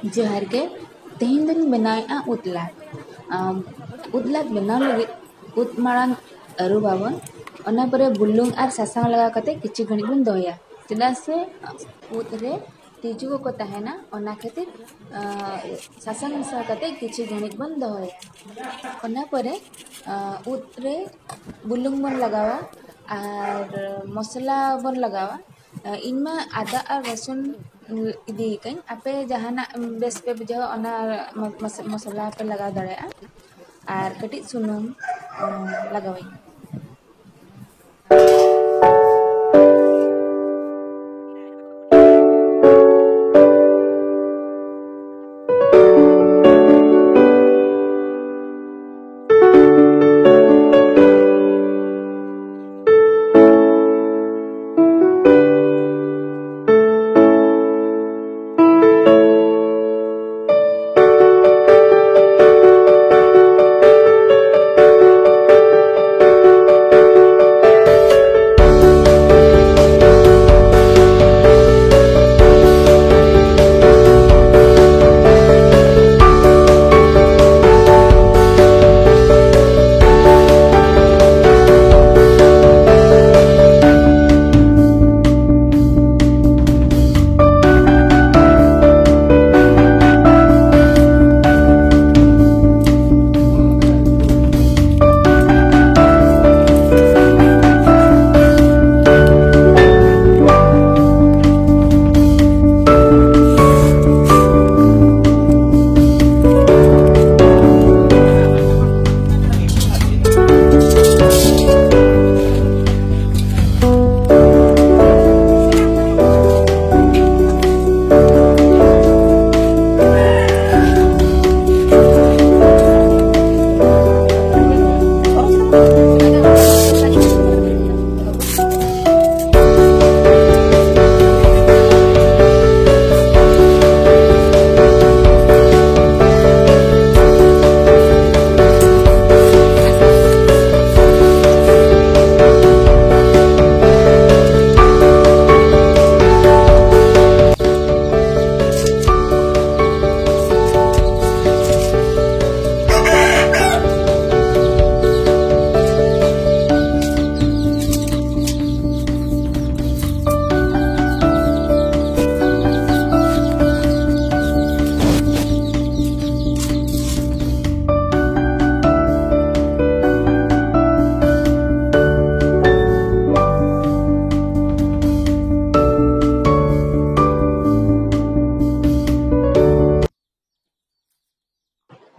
जोहार के तेहन दिन बनाया उतलाट उतलाट बनाव लगे उत मांग अरुबाबन ओना परे बुलुंग आर सासांग लगा कते किछि घणी बन दोया चेदा से उत रे तिजु को तहना ओना खातिर सासांग मिसा कते किछि घणी बन दोया ओना परे उत रे बुलुंग बन लगावा और मसला बन लगावा इनमा आदा और रसुन इदी कहीं आपे जहाना बेस पे बुझाओ ओना मसला पे लगा दड़े और कटी सुनुम लगावई।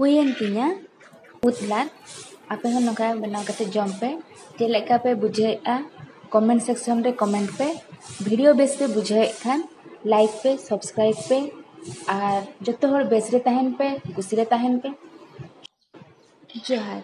हुयन तिnya उतलाट आपे हन नोका बनाव कते जम पे जे लेका पे बुझेआ कमेंट सेक्शन रे कमेंट पे वीडियो बेस पे बुझे खान लाइक पे सब्सक्राइब पे और जतो हर बेस रे तहन पे कुसी रे तहन पे जोहार।